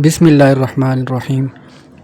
بسم اللہ الرحمن الرحیم۔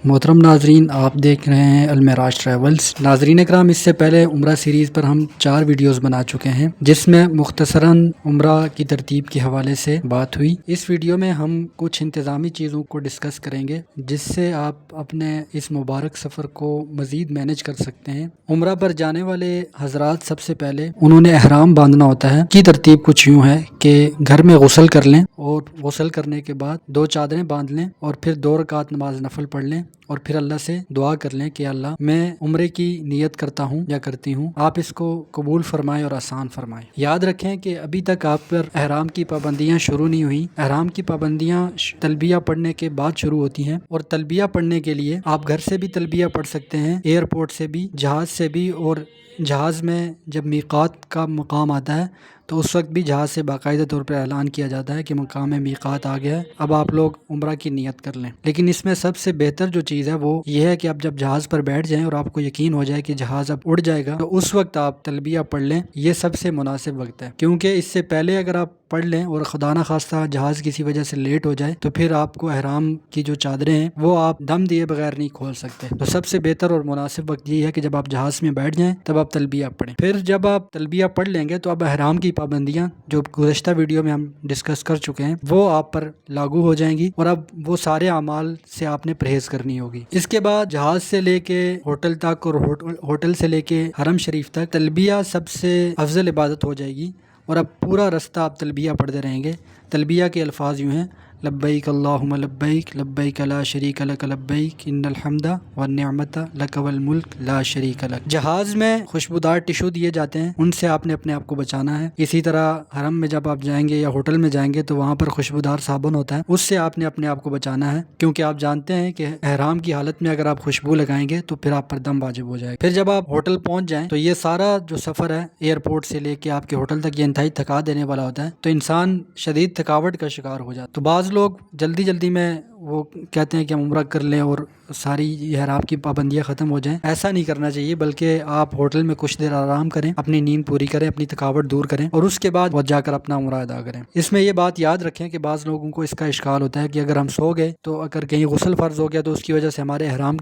محترم ناظرین، آپ دیکھ رہے ہیں المعراج ٹریولز۔ ناظرین اکرام، اس سے پہلے عمرہ سیریز پر ہم 4 ویڈیوز بنا چکے ہیں جس میں مختصراً عمرہ کی ترتیب کے حوالے سے بات ہوئی۔ اس ویڈیو میں ہم کچھ انتظامی چیزوں کو ڈسکس کریں گے جس سے آپ اپنے اس مبارک سفر کو مزید مینج کر سکتے ہیں۔ عمرہ پر جانے والے حضرات سب سے پہلے انہوں نے احرام باندھنا ہوتا ہے۔ کی ترتیب کچھ یوں ہے کہ گھر میں غسل کر لیں اور غسل کرنے کے بعد 2 چادریں باندھ لیں اور پھر 2 رکعت نماز نفل پڑھ لیں اور پھر اللہ سے دعا کر لیں کہ اللہ میں عمرے کی نیت کرتا ہوں یا کرتی ہوں، آپ اس کو قبول فرمائیں اور آسان فرمائیں۔ یاد رکھیں کہ ابھی تک آپ پر احرام کی پابندیاں شروع نہیں ہوئی۔ احرام کی پابندیاں تلبیہ پڑھنے کے بعد شروع ہوتی ہیں، اور تلبیہ پڑھنے کے لیے آپ گھر سے بھی تلبیہ پڑھ سکتے ہیں، ایئرپورٹ سے بھی، جہاز سے بھی، اور جہاز میں جب میقات کا مقام آتا ہے تو اس وقت بھی جہاز سے باقاعدہ طور پر اعلان کیا جاتا ہے کہ مقام میقات آ گیا ہے، اب آپ لوگ عمرہ کی نیت کر لیں۔ لیکن اس میں سب سے بہتر جو چیز ہے وہ یہ ہے کہ آپ جب جہاز پر بیٹھ جائیں اور آپ کو یقین ہو جائے کہ جہاز اب اڑ جائے گا تو اس وقت آپ تلبیہ پڑھ لیں، یہ سب سے مناسب وقت ہے، کیونکہ اس سے پہلے اگر آپ پڑھ لیں اور خدا نہ خواستہ جہاز کسی وجہ سے لیٹ ہو جائے تو پھر آپ کو احرام کی جو چادریں ہیں وہ آپ دم دیے بغیر نہیں کھول سکتے۔ تو سب سے بہتر اور مناسب وقت یہ ہے کہ جب آپ جہاز میں بیٹھ جائیں تب آپ تلبیہ پڑھیں۔ پھر جب آپ تلبیہ پڑھ لیں گے تو اب احرام کی پابندیاں جو گزشتہ ویڈیو میں ہم ڈسکس کر چکے ہیں وہ آپ پر لاگو ہو جائیں گی، اور اب وہ سارے اعمال سے آپ نے پرہیز کرنی ہوگی۔ اس کے بعد جہاز سے لے کے ہوٹل تک اور ہوٹل سے لے کے حرم شریف تک تلبیہ سب سے افضل عبادت ہو جائے گی، اور اب پورا رستہ آپ تلبیہ پڑھتے رہیں گے۔ تلبیہ کے الفاظ یوں ہیں: لبیک اللہم لبیک، لبیک لا شریک لک لبیک، ان الحمد والنعمت لک والملک لا شریک لک۔ جہاز میں خوشبودار ٹشو دیے جاتے ہیں، ان سے آپ نے اپنے آپ کو بچانا ہے۔ اسی طرح حرم میں جب آپ جائیں گے یا ہوٹل میں جائیں گے تو وہاں پر خوشبودار صابن ہوتا ہے، اس سے آپ نے اپنے آپ کو بچانا ہے، کیونکہ آپ جانتے ہیں کہ احرام کی حالت میں اگر آپ خوشبو لگائیں گے تو پھر آپ پر دم واجب ہو جائے گا۔ پھر جب آپ ہوٹل پہنچ جائیں تو یہ سارا جو سفر ہے ایئرپورٹ سے لے کے آپ کے ہوٹل تک یہ انتہائی تھکا دینے والا ہوتا ہے، تو انسان شدید تھکاوٹ کا شکار ہو جاتا ہے۔ تو بعض لوگ جلدی جلدی میں وہ کہتے ہیں کہ ہم عمرہ کر لیں اور ساری احرام کی پابندیاں ختم ہو جائیں، ایسا نہیں کرنا چاہیے، بلکہ آپ ہوٹل میں کچھ دیر آرام کریں، اپنی نیند پوری کریں، اپنی تھکاوٹ دور کریں، اور اس کے بعد وہ جا کر اپنا عمرہ ادا کریں۔ اس میں یہ بات یاد رکھیں کہ بعض لوگوں کو اس کا اشکال ہوتا ہے کہ اگر ہم سو گئے تو اگر کہیں غسل فرض ہو گیا تو اس کی وجہ سے ہمارے احرام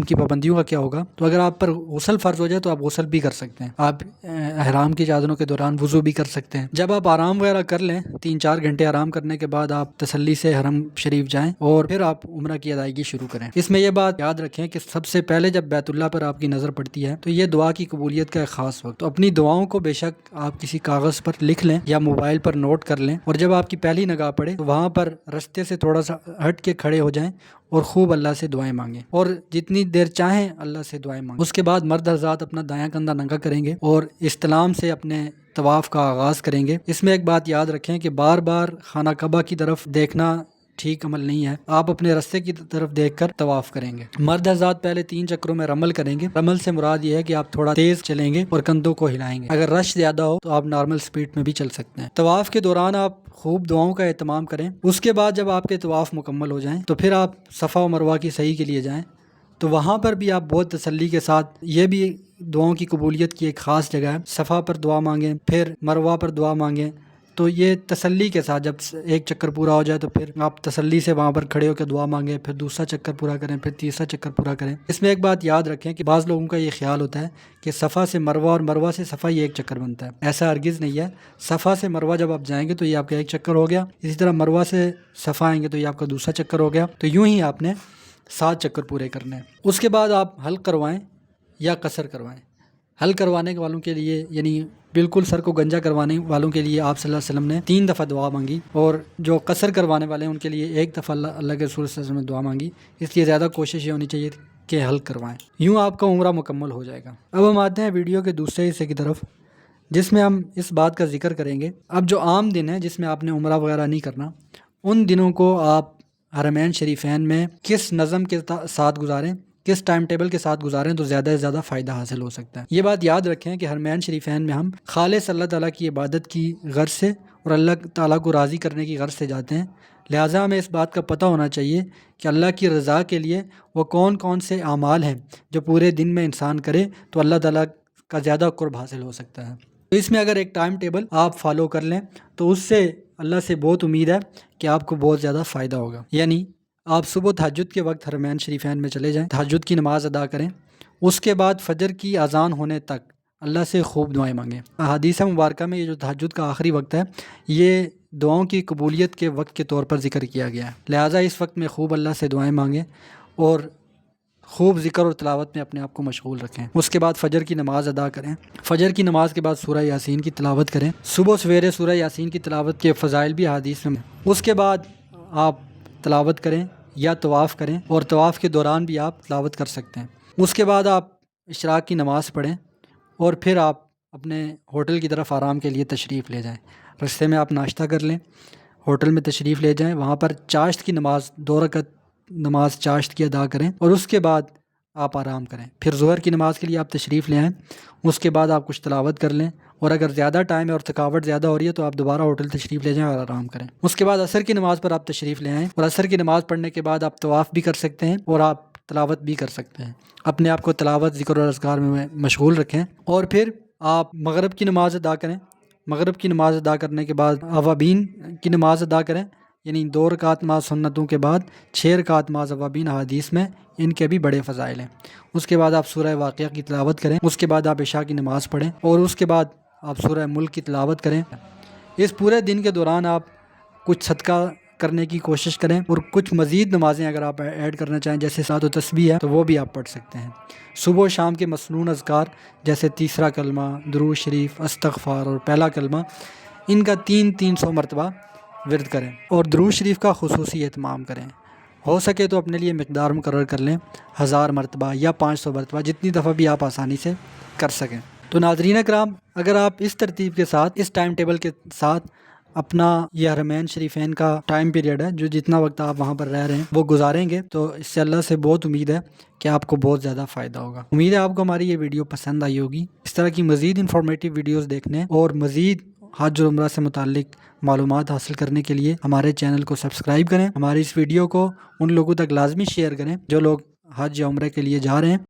کی پابندیوں کا کیا ہوگا؟ تو اگر آپ پر غسل فرض ہو جائے تو آپ غسل بھی کر سکتے ہیں، آپ احرام کی چادروں کے دوران وضو بھی کر سکتے ہیں۔ جب آپ آرام وغیرہ کر لیں، 3-4 گھنٹے آرام کرنے کے بعد آپ تسلی سے حرم شریف جائیں اور پھر آپ عمرہ کی ادائیگی شروع کریں۔ اس میں یہ بات یاد رکھیں کہ سب سے پہلے جب بیت اللہ پر آپ کی نظر پڑتی ہے تو یہ دعا کی قبولیت کا ایک خاص وقت، تو اپنی دعاؤں کو بے شک آپ کسی کاغذ پر لکھ لیں یا موبائل پر نوٹ کر لیں، اور جب آپ کی پہلی نگاہ پڑے تو وہاں پر رستے سے تھوڑا سا ہٹ کے کھڑے ہو جائیں اور خوب اللہ سے دعائیں مانگیں، اور جتنی دیر چاہیں اللہ سے دعائیں مانگیں۔ اس کے بعد مرد حضرات اپنا دایاں کندھا ننگا کریں گے اور استلام سے اپنے طواف کا آغاز کریں گے۔ اس میں ایک بات یاد رکھیں کہ بار بار خانہ کعبہ کی طرف دیکھنا ٹھیک عمل نہیں ہے، آپ اپنے رستے کی طرف دیکھ کر طواف کریں گے۔ مرد حضرات پہلے 3 چکروں میں رمل کریں گے۔ رمل سے مراد یہ ہے کہ آپ تھوڑا تیز چلیں گے اور کندھوں کو ہلائیں گے، اگر رش زیادہ ہو تو آپ نارمل سپیڈ میں بھی چل سکتے ہیں۔ طواف کے دوران آپ خوب دعاؤں کا اہتمام کریں۔ اس کے بعد جب آپ کے طواف مکمل ہو جائیں تو پھر آپ صفا و مروہ کی سعی کے لیے جائیں، تو وہاں پر بھی آپ بہت تسلی کے ساتھ، یہ بھی دعاؤں کی قبولیت کی ایک خاص جگہ ہے، صفا پر دعا مانگیں، پھر مروہ پر دعا مانگیں، تو یہ تسلی کے ساتھ جب ایک چکر پورا ہو جائے تو پھر آپ تسلی سے وہاں پر کھڑے ہو کے دعا مانگیں، پھر دوسرا چکر پورا کریں، پھر تیسرا چکر پورا کریں۔ اس میں ایک بات یاد رکھیں کہ بعض لوگوں کا یہ خیال ہوتا ہے کہ صفا سے مروہ اور مروہ سے صفا یہ ایک چکر بنتا ہے، ایسا ہرگز نہیں ہے۔ صفا سے مروہ جب آپ جائیں گے تو یہ آپ کا ایک چکر ہو گیا، اسی طرح مروہ سے صفا آئیں گے تو یہ آپ کا دوسرا چکر ہو گیا، تو یوں ہی آپ نے 7 چکر پورے کرنے ہیں۔ اس کے بعد آپ حلق کروائیں یا قصر کروائیں۔ حلق کروانے والوں کے لیے، یعنی بالکل سر کو گنجا کروانے والوں کے لیے آپ صلی اللہ علیہ وسلم نے 3 دفعہ دعا مانگی، اور جو قصر کروانے والے ہیں ان کے لیے 1 دفعہ اللہ کے رسول صلی اللہ علیہ وسلم نے دعا مانگی، اس لیے زیادہ کوشش یہ ہونی چاہیے کہ حلق کروائیں، یوں آپ کا عمرہ مکمل ہو جائے گا۔ اب ہم آتے ہیں ویڈیو کے دوسرے حصے کی طرف، جس میں ہم اس بات کا ذکر کریں گے اب جو عام دن ہے جس میں آپ نے عمرہ وغیرہ نہیں کرنا، ان دنوں کو آپ حرمین شریفین میں کس نظم کے ساتھ گزاریں، کس ٹائم ٹیبل کے ساتھ گزاریں تو زیادہ سے زیادہ فائدہ حاصل ہو سکتا ہے۔ یہ بات یاد رکھیں کہ حرمین شریفین میں ہم خالص اللہ تعالیٰ کی عبادت کی غرض سے اور اللہ تعالیٰ کو راضی کرنے کی غرض سے جاتے ہیں، لہٰذا ہمیں اس بات کا پتہ ہونا چاہیے کہ اللہ کی رضا کے لیے وہ کون کون سے اعمال ہیں جو پورے دن میں انسان کرے تو اللہ تعالیٰ کا زیادہ قرب حاصل ہو سکتا ہے۔ تو اس میں اگر ایک ٹائم ٹیبل آپ فالو کر لیں تو اس سے اللہ سے بہت امید ہے کہ آپ کو بہت زیادہ فائدہ ہوگا۔ یعنی آپ صبح تہجد کے وقت حرمین شریفین میں چلے جائیں، تہجد کی نماز ادا کریں، اس کے بعد فجر کی اذان ہونے تک اللہ سے خوب دعائیں مانگیں۔ احادیث مبارکہ میں یہ جو تہجد کا آخری وقت ہے یہ دعاؤں کی قبولیت کے وقت کے طور پر ذکر کیا گیا ہے، لہٰذا اس وقت میں خوب اللہ سے دعائیں مانگیں اور خوب ذکر اور تلاوت میں اپنے آپ کو مشغول رکھیں۔ اس کے بعد فجر کی نماز ادا کریں، فجر کی نماز کے بعد سورہ یاسین کی تلاوت کریں۔ صبح سویرے سورہ یاسین کی تلاوت کے فضائل بھی حدیث میں۔ اس کے بعد آپ تلاوت کریں یا طواف کریں، اور طواف کے دوران بھی آپ تلاوت کر سکتے ہیں۔ اس کے بعد آپ اشراق کی نماز پڑھیں اور پھر آپ اپنے ہوٹل کی طرف آرام کے لیے تشریف لے جائیں۔ رستے میں آپ ناشتہ کر لیں، ہوٹل میں تشریف لے جائیں، وہاں پر چاشت کی نماز 2 رکعت نماز چاشت کی ادا کریں اور اس کے بعد آپ آرام کریں۔ پھر ظہر کی نماز کے لیے آپ تشریف لے آئیں، اس کے بعد آپ کچھ تلاوت کر لیں، اور اگر زیادہ ٹائم ہے اور تھکاوٹ زیادہ ہو رہی ہے تو آپ دوبارہ ہوٹل تشریف لے جائیں اور آرام کریں۔ اس کے بعد عصر کی نماز پر آپ تشریف لے آئیں، اور عصر کی نماز پڑھنے کے بعد آپ طواف بھی کر سکتے ہیں اور آپ تلاوت بھی کر سکتے ہیں۔ اپنے آپ کو تلاوت، ذکر اور اذکار میں مشغول رکھیں، اور پھر آپ مغرب کی نماز ادا کریں۔ مغرب کی نماز ادا کرنے کے بعد اوابین کی نماز ادا کریں، یعنی 2 رکعت نماز سنتوں کے بعد 6 رکعت نماز اوابین حدیث میں ان کے بھی بڑے فضائل ہیں۔ اس کے بعد آپ سورہ واقعہ کی تلاوت کریں، اس کے بعد آپ عشاء کی نماز پڑھیں، اور اس کے بعد آپ سورہ ملک کی تلاوت کریں۔ اس پورے دن کے دوران آپ کچھ صدقہ کرنے کی کوشش کریں، اور کچھ مزید نمازیں اگر آپ ایڈ کرنا چاہیں جیسے صلاۃ و تسبیح ہے تو وہ بھی آپ پڑھ سکتے ہیں۔ صبح و شام کے مسنون اذکار جیسے تیسرا کلمہ، درود شریف، استغفار اور پہلا کلمہ، ان کا 300 مرتبہ ورد کریں، اور درود شریف کا خصوصی اہتمام کریں۔ ہو سکے تو اپنے لیے مقدار مقرر کر لیں، 1000 مرتبہ یا 500 مرتبہ، جتنی دفعہ بھی آپ آسانی سے کر سکیں۔ تو ناظرین اکرام، اگر آپ اس ترتیب کے ساتھ، اس ٹائم ٹیبل کے ساتھ اپنا یہ حرمین شریفین کا ٹائم پیریڈ ہے، جو جتنا وقت آپ وہاں پر رہ رہے ہیں وہ گزاریں گے، تو اس سے اللہ سے بہت امید ہے کہ آپ کو بہت زیادہ فائدہ ہوگا۔ امید ہے آپ کو ہماری یہ ویڈیو پسند آئی ہوگی۔ اس طرح کی مزید انفارمیٹیو ویڈیوز دیکھنے اور مزید حج اور عمرہ سے متعلق معلومات حاصل کرنے کے لیے ہمارے چینل کو سبسکرائب کریں۔ ہماری اس ویڈیو کو ان لوگوں تک لازمی شیئر کریں جو لوگ حج یا عمرے کے لیے جا رہے ہیں۔